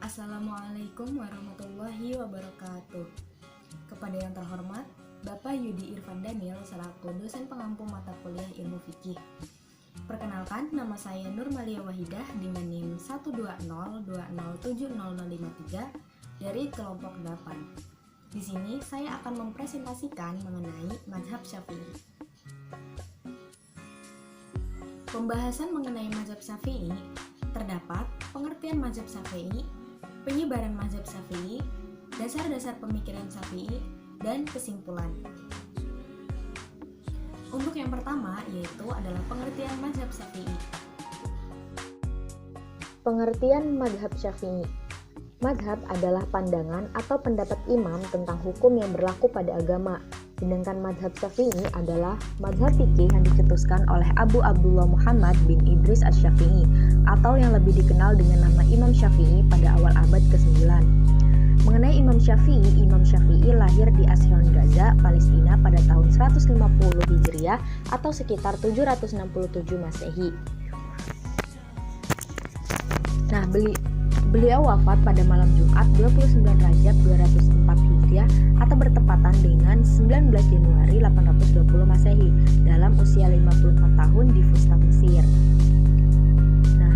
Assalamualaikum warahmatullahi wabarakatuh. Kepada yang terhormat, Bapak Yudi Irfan Daniel selaku dosen pengampu mata kuliah Ilmu Fikih. Perkenalkan, nama saya Nurmalia Wahidah dengan NIM 120207053 dari kelompok 8. Di sini saya akan mempresentasikan mengenai mazhab Syafi'i. Pembahasan mengenai mazhab Syafi'i terdapat pengertian mazhab Syafi'i, penyebaran mazhab Syafi'i, dasar-dasar pemikiran Syafi'i, dan kesimpulan. Untuk yang pertama yaitu adalah pengertian mazhab Syafi'i. Pengertian mazhab Syafi'i. Mazhab adalah pandangan atau pendapat imam tentang hukum yang berlaku pada agama. Sedangkan mazhab Syafi'i adalah mazhab fikih yang dicetuskan oleh Abu Abdullah Muhammad bin Idris Asy-Syafi'i atau yang lebih dikenal dengan nama Imam Syafi'i pada awal abad ke-9. Mengenai Imam Syafi'i lahir di Asyon Gaza, Palestina pada tahun 150 Hijriah atau sekitar 767 Masehi. Nah, beliau wafat pada malam Jumat 29 Rajab 204 Hijriah atau bertepatan dengan 19 Januari 820 Masehi dalam usia 54 tahun di Fustat, Mesir. Nah,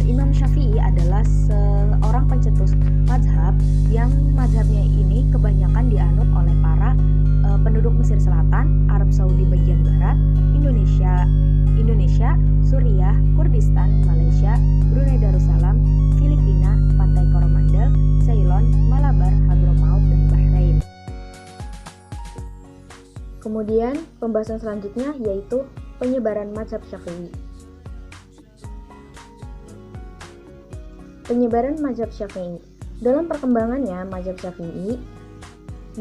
Imam Syafi'i adalah seorang pencetus mazhab yang mazhabnya ini kebanyakan dianut oleh para penduduk Mesir Selatan, Arab Saudi bagian barat, Indonesia, Suriah, Kurdistan, Malaysia, Brunei Darussalam, Filipina, Pantai Coromandel, Ceylon, Malabar, Hadramaut, dan Bahrain. Kemudian pembahasan selanjutnya yaitu penyebaran mazhab Syafi'i. Penyebaran mazhab Syafi'i. Dalam perkembangannya mazhab Syafi'i,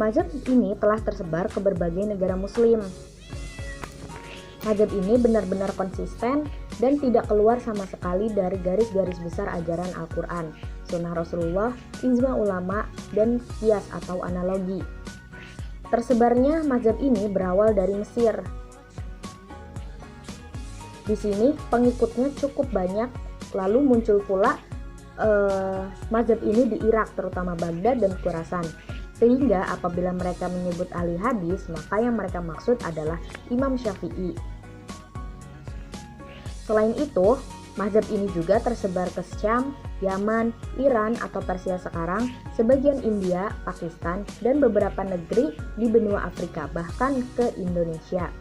mazhab ini telah tersebar ke berbagai negara muslim. Mazhab ini benar-benar konsisten dan tidak keluar sama sekali dari garis-garis besar ajaran Al-Quran, sunnah Rasulullah, ijma ulama, dan qiyas atau analogi. Tersebarnya mazhab ini berawal dari Mesir. Di sini pengikutnya cukup banyak, lalu muncul pula mazhab ini di Irak, terutama Baghdad dan Khurasan. Sehingga apabila mereka menyebut ahli hadis, maka yang mereka maksud adalah Imam Syafi'i. Selain itu, mazhab ini juga tersebar ke Syam, Yaman, Iran atau Persia sekarang, sebagian India, Pakistan, dan beberapa negeri di benua Afrika, bahkan ke Indonesia.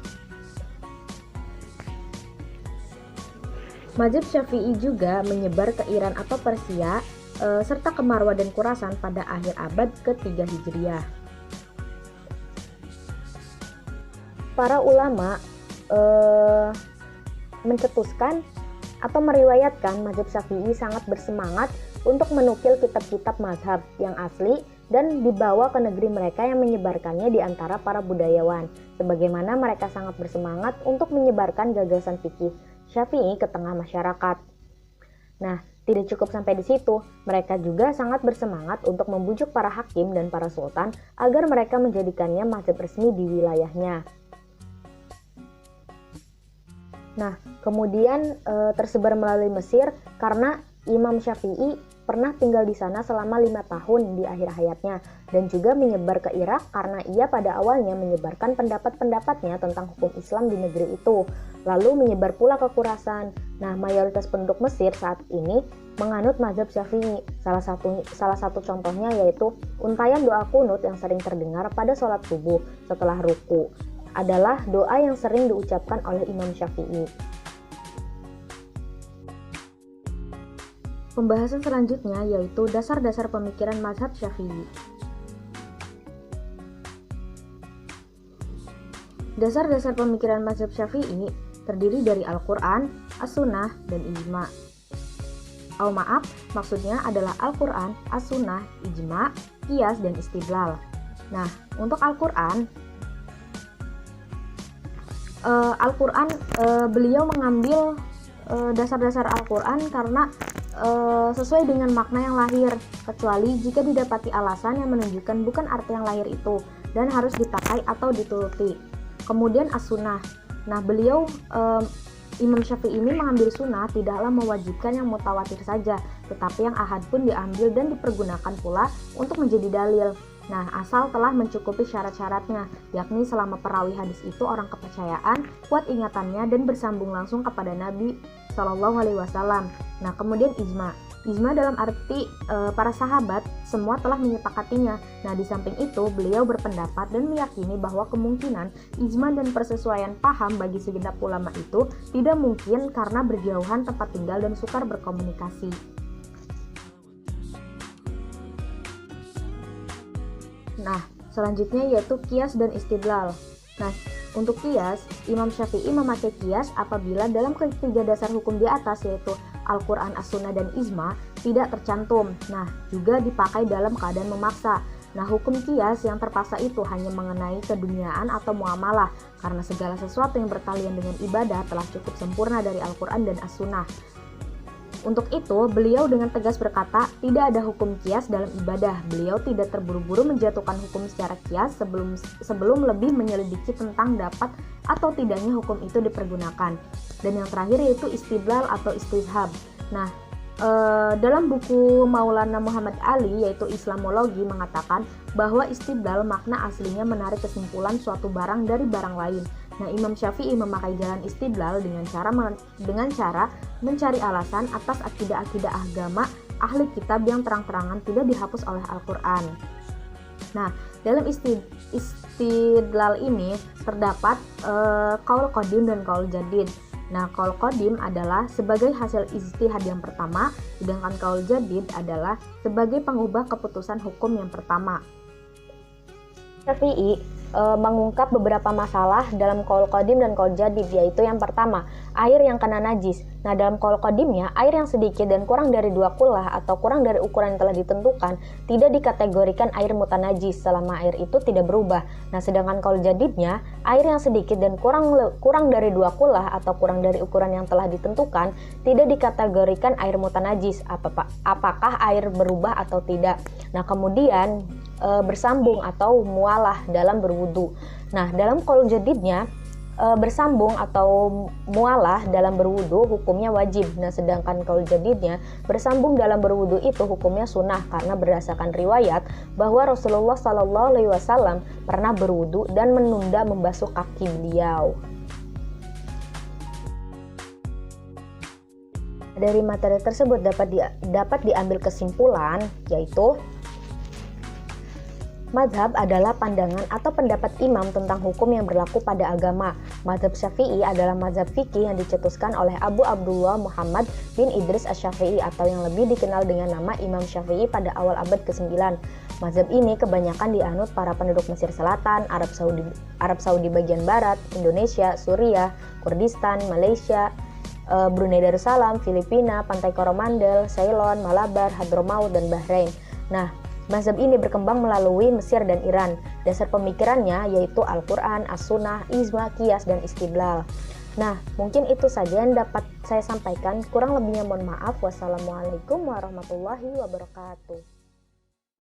Mazhab Syafi'i juga menyebar ke Iran atau Persia, serta ke Marwa dan Khurasan pada akhir abad ke-3 Hijriah. Para ulama mencetuskan atau meriwayatkan mazhab Syafi'i sangat bersemangat untuk menukil kitab-kitab mazhab yang asli dan dibawa ke negeri mereka yang menyebarkannya di antara para budayawan, sebagaimana mereka sangat bersemangat untuk menyebarkan gagasan fikih Syafi'i ke tengah masyarakat. Nah, tidak cukup sampai di situ, mereka juga sangat bersemangat untuk membujuk para hakim dan para sultan agar mereka menjadikannya mazhab resmi di wilayahnya. Nah, kemudian tersebar melalui Mesir karena Imam Syafi'i pernah tinggal di sana selama 5 tahun di akhir hayatnya, dan juga menyebar ke Irak karena ia pada awalnya menyebarkan pendapat-pendapatnya tentang hukum Islam di negeri itu, lalu menyebar pula ke Khurasan. Nah, mayoritas penduduk Mesir saat ini menganut mazhab Syafi'i. Salah satu contohnya yaitu untayan doa qunut yang sering terdengar pada sholat subuh setelah ruku adalah doa yang sering diucapkan oleh Imam Syafi'i. Pembahasan selanjutnya yaitu dasar-dasar pemikiran mazhab Syafi'i. Dasar-dasar pemikiran mazhab Syafi'i terdiri dari Al-Quran, As-Sunnah, dan Ijma. Maksudnya adalah Al-Quran, As-Sunnah, Ijma, Qiyas, dan Istidlal. Nah, untuk Al-Quran, beliau mengambil dasar-dasar Al-Quran karena sesuai dengan makna yang lahir, kecuali jika didapati alasan yang menunjukkan bukan arti yang lahir itu dan harus dipakai atau dituruti. Kemudian As-Sunnah. Nah, beliau Imam Syafi'i ini mengambil sunnah tidaklah mewajibkan yang mutawatir saja, tetapi yang ahad pun diambil dan dipergunakan pula untuk menjadi dalil. Nah, asal telah mencukupi syarat-syaratnya, yakni selama perawi hadis itu orang kepercayaan, kuat ingatannya, dan bersambung langsung kepada Nabi Shallallahu Alaihi Wasallam. Nah, kemudian ijma. Ijma dalam arti para sahabat semua telah menyepakatinya. Nah, di samping itu beliau berpendapat dan meyakini bahwa kemungkinan ijma dan persesuaian paham bagi segenap ulama itu tidak mungkin karena berjauhan tempat tinggal dan sukar berkomunikasi. Nah, selanjutnya yaitu qiyas dan istidlal. Nah, untuk qiyas, Imam Syafi'i memakai qiyas apabila dalam ketiga dasar hukum di atas yaitu Al-Quran, As-Sunnah, dan Ijma tidak tercantum. Nah, juga dipakai dalam keadaan memaksa. Nah, hukum qiyas yang terpaksa itu hanya mengenai keduniaan atau muamalah, karena segala sesuatu yang bertalian dengan ibadah telah cukup sempurna dari Al-Quran dan As-Sunnah. Untuk itu, beliau dengan tegas berkata, tidak ada hukum qiyas dalam ibadah. Beliau tidak terburu-buru menjatuhkan hukum secara qiyas sebelum lebih menyelidiki tentang dapat atau tidaknya hukum itu dipergunakan. Dan yang terakhir yaitu istidlal atau istishab. Nah, dalam buku Maulana Muhammad Ali yaitu Islamologi mengatakan bahwa istidlal makna aslinya menarik kesimpulan suatu barang dari barang lain. Nah, Imam Syafi'i memakai jalan istidlal dengan cara mencari alasan atas akidah-akidah agama ahli kitab yang terang-terangan tidak dihapus oleh Al-Quran. Nah, dalam istidlal ini terdapat qaul qadim dan qaul jadid. Nah, qaul qadim adalah sebagai hasil ijtihad yang pertama, sedangkan qaul jadid adalah sebagai pengubah keputusan hukum yang pertama. Syafi'i mengungkap beberapa masalah dalam qaul qadim dan qaul jadid, yaitu yang pertama, air yang kena najis. Nah, dalam qaul qadimnya, air yang sedikit dan kurang dari 2 kulah atau kurang dari ukuran yang telah ditentukan tidak dikategorikan air mutanajis selama air itu tidak berubah. Nah, sedangkan qaul jadidnya, air yang sedikit dan kurang dari 2 kulah atau kurang dari ukuran yang telah ditentukan tidak dikategorikan air mutanajis, apakah air berubah atau tidak. Nah, kemudian bersambung atau mualah dalam berwudu. Nah, dalam qaul jadidnya bersambung atau mualah dalam berwudu hukumnya wajib. Nah, sedangkan qaul jadidnya bersambung dalam berwudu itu hukumnya sunnah karena berdasarkan riwayat bahwa Rasulullah Shallallahu Alaihi Wasallam pernah berwudu dan menunda membasuh kaki beliau. Dari materi tersebut dapat diambil kesimpulan yaitu mazhab adalah pandangan atau pendapat imam tentang hukum yang berlaku pada agama. Mazhab Syafi'i adalah mazhab fikih yang dicetuskan oleh Abu Abdullah Muhammad bin Idris Asy-Syafi'i atau yang lebih dikenal dengan nama Imam Syafi'i pada awal abad ke-9. Mazhab ini kebanyakan dianut para penduduk Mesir Selatan, Arab Saudi bagian barat, Indonesia, Suriah, Kurdistan, Malaysia, Brunei Darussalam, Filipina, Pantai Coromandel, Ceylon, Malabar, Hadramaut, dan Bahrain. Nah, mazhab ini berkembang melalui Mesir dan Iran. Dasar pemikirannya yaitu Al-Quran, As-Sunnah, Ijma, Qiyas, dan Istidlal. Nah, mungkin itu saja yang dapat saya sampaikan. Kurang lebihnya mohon maaf. Wassalamualaikum warahmatullahi wabarakatuh.